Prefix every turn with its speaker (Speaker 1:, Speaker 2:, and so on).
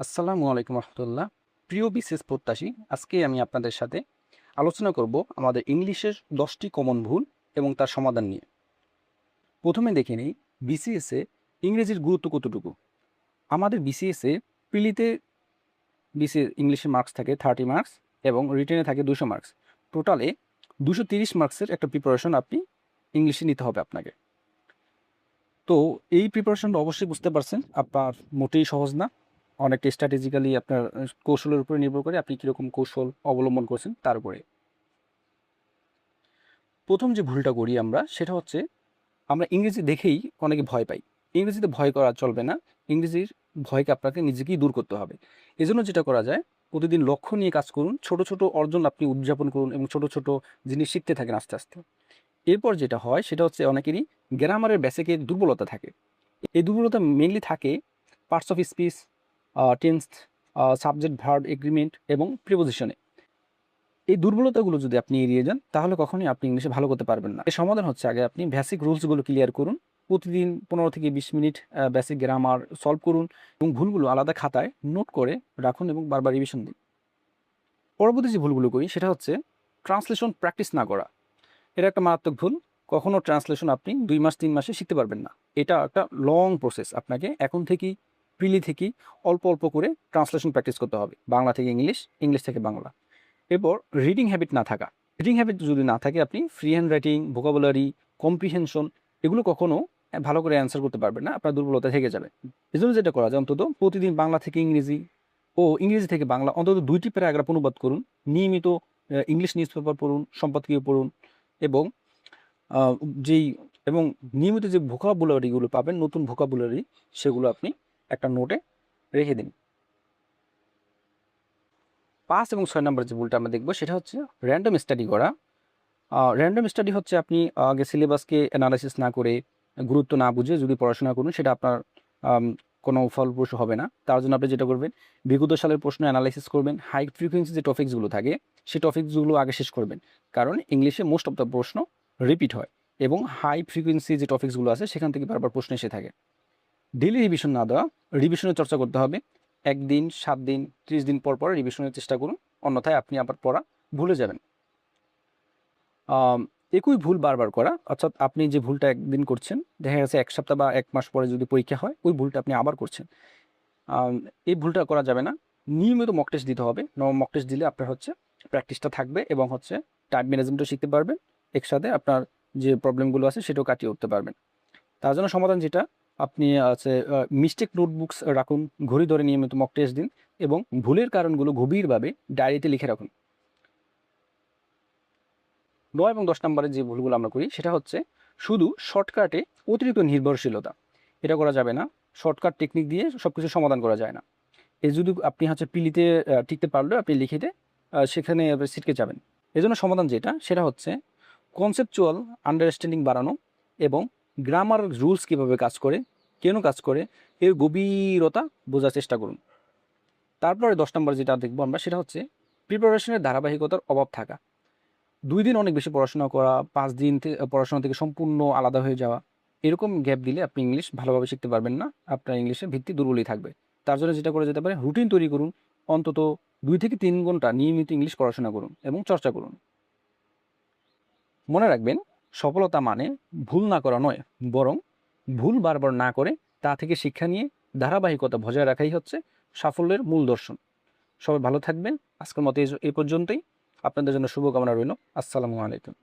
Speaker 1: আসসালামু আলাইকুম রহমতুল্লাহ। প্রিয় বিসিএস প্রত্যাশী, আজকে আমি আপনাদের সাথে আলোচনা করব আমাদের ইংলিশের 10টি কমন ভুল এবং তার সমাধান নিয়ে। প্রথমে দেখে নিই বিসিএসে ইংরেজির গুরুত্ব কতটুকু। আমাদের বিসিএসে প্রিলিতে বিসিএস ইংলিশের মার্কস থাকে 30 মার্কস এবং রিটেনে থাকে 200 মার্কস। টোটালে 230 মার্কসের একটা প্রিপারেশন আপনি ইংলিশে নিতে হবে আপনাকে। তো এই প্রিপারেশনটা অবশ্যই বুঝতে পারছেন আপনার মোটেই সহজ না। অনেকটা স্ট্র্যাটেজিক্যালি আপনার কৌশলের উপরে নির্ভর করে আপনি কীরকম কৌশল অবলম্বন করছেন তার উপরে। প্রথম যে ভুলটা করি আমরা সেটা হচ্ছে আমরা ইংরেজি দেখেই অনেকে ভয় পাই। ইংরেজিতে ভয় করা চলবে না। ইংরেজির ভয়কে আপনাকে নিজেকেই দূর করতে হবে। এজন্য যেটা করা যায়, প্রতিদিন লক্ষ্য নিয়ে কাজ করুন, ছোট ছোট অর্জন আপনি উদযাপন করুন এবং ছোট ছোট জিনিস শিখতে থাকেন আস্তে আস্তে। এরপর যেটা হয় সেটা হচ্ছে অনেকেরই গ্রামারের বেসিকের দুর্বলতা থাকে। এই দুর্বলতা মেইনলি থাকে parts of speech, tense, subject verb agreement এবং প্রিপোজিশনে। এই দুর্বলতাগুলো যদি আপনি এড়িয়ে যান তাহলে কখনোই আপনি ইংলিশে ভালো করতে পারবেন না। এর সমাধান হচ্ছে আগে আপনি বেসিক রুলসগুলো ক্লিয়ার করুন। প্রতিদিন 15 থেকে 20 মিনিট বেসিক গ্রামার সলভ করুন এবং ভুলগুলো আলাদা খাতায় নোট করে রাখুন এবং বারবার রিভিশন দিন। পরবর্তী যে ভুলগুলো করি সেটা হচ্ছে ট্রান্সলেশন প্র্যাকটিস না করা। এটা একটা মারাত্মক ভুল। কখনো ট্রান্সলেশন আপনি 2 মাস 3 মাসে শিখতে পারবেন না। এটা একটা লং প্রসেস। আপনাকে এখন থেকেই প্রিলি থেকেই অল্প অল্প করে ট্রান্সলেশন প্র্যাকটিস করতে হবে। বাংলা থেকে ইংলিশ, ইংলিশ থেকে বাংলা। এরপর রিডিং হ্যাবিট না থাকা। রিডিং হ্যাবিট যদি না থাকে আপনি free hand writing, vocabulary, comprehension এগুলো কখনো ভালো করে অ্যান্সার করতে পারবেন না। আপনার দুর্বলতা থেকে যাবে। এজন্য যেটা করা যায়, অন্তত প্রতিদিন বাংলা থেকে ইংরেজি ও ইংরেজি থেকে বাংলা অন্তত 2টি প্যারাগ্রাফ অনুবাদ করুন। নিয়মিত ইংলিশ নিউজ পেপার পড়ুন, সম্পাদকীয় পড়ুন এবং আ যেই এবং নিয়মিত যে ভোকাবুলারিগুলো পাবেন, নতুন ভোকাবুলারি সেগুলো আপনি একটা নোটে রেখে দিন। 5 এবং 6 নম্বর যে ভুলটা আমরা দেখব সেটা হচ্ছে র‍্যান্ডম স্টাডি করা। র‍্যান্ডম স্টাডি হচ্ছে আপনি আগে সিলেবাসকে এনালাইসিস না করে, গুরুত্ব না বুঝে যদি পড়াশোনা করুন সেটা আপনার আম কোনো ফলপ্রসূ হবে না। তার জন্য আপনি যেটা করবেন, বিগত সালের প্রশ্ন এনালাইসিস করবেন। হাই ফ্রিকোয়েন্সি যে টপিকসগুলো থাকে সেই টপিকসগুলো আগে শেষ করবেন। কারণ ইংলিশে মোস্ট অফ দ্য প্রশ্ন রিপিট হয় এবং হাই ফ্রিকোয়েন্সি যে টপিকসগুলো আছে সেখান থেকে বারবার প্রশ্ন এসে থাকে। ডেইলি রিভিশন না দেওয়া, রিভিশনের চর্চা করতে হবে। 1 দিন, 7 দিন, 30 দিন পর পর রিভিশনের চেষ্টা করুন। অন্যথায় আপনি আবার পড়া ভুলে যাবেন। আম একই ভুল বারবার করা, অর্থাৎ আপনি যে ভুলটা একদিন করছেন, দেখা গেছে 1 সপ্তাহ বা 1 মাস পরে যদি পরীক্ষা হয়, ওই ভুলটা আপনি আবার করছেন। এই ভুলটা করা যাবে না। নিয়মিত মক টেস্ট দিতে হবে। মক টেস্ট দিলে আপনার হচ্ছে প্র্যাকটিসটা থাকবে এবং হচ্ছে টাইম ম্যানেজমেন্টও শিখতে পারবেন। একসাথে আপনার যে প্রবলেমগুলো আছে সেটাও কাটিয়ে উঠতে পারবেন। তার জন্য সমাধান যেটা, আপনি আছে মিস্টেক নোটবুকস রাখুন, ঘড়ি ধরে নিয়মিত মক টেস্ট দিন এবং ভুলের কারণগুলো গভীরভাবে ডায়েরিতে লিখে রাখুন। 9 এবং 10 নম্বরের যে ভুলগুলো আমরা করি সেটা হচ্ছে শুধু শর্টকাটে অতিরিক্ত নির্ভরশীলতা। এটা করা যাবে না। শর্টকাট টেকনিক দিয়ে সবকিছু সমাধান করা যায় না। যদি আপনি হচ্ছে পিলিতে টিকতে পারলেও আপনি লিখিতে সেখানে ছিটকে যাবেন। এজন্য সমাধান যেটা সেটা হচ্ছে কনসেপচুয়াল আন্ডারস্ট্যান্ডিং বাড়ানো এবং গ্রামার রুলস কীভাবে কাজ করে, কেন কাজ করে, এর গভীরতা বোঝার চেষ্টা করুন। তারপরে 10 নম্বর যেটা দেখব আমরা সেটা হচ্ছে প্রিপারেশনের ধারাবাহিকতার অভাব থাকা। 2 দিন অনেক বেশি পড়াশোনা করা, 5 দিন পড়াশোনা থেকে সম্পূর্ণ আলাদা হয়ে যাওয়া, এরকম গ্যাপ দিলে আপনি ইংলিশ ভালোভাবে শিখতে পারবেন না। আপনার ইংলিশের ভিত্তি দুর্বলই থাকবে। তার জন্য যেটা করা যেতে পারে, রুটিন তৈরি করুন। অন্তত 2 থেকে 3 ঘন্টা নিয়মিত ইংলিশ পড়াশোনা করুন এবং চর্চা করুন। মনে রাখবেন, সফলতা মানে ভুল না করা নয়, বরং ভুল বারবার না করে তা থেকে শিক্ষা নিয়ে ধারাবাহিকতা বজায় রাখাই হচ্ছে সাফল্যের মূল দর্শন। সবাই ভালো থাকবেন। আজকের মতো এই পর্যন্তই। আপনাদের জন্য শুভকামনা রইল। আসসালামু আলাইকুম।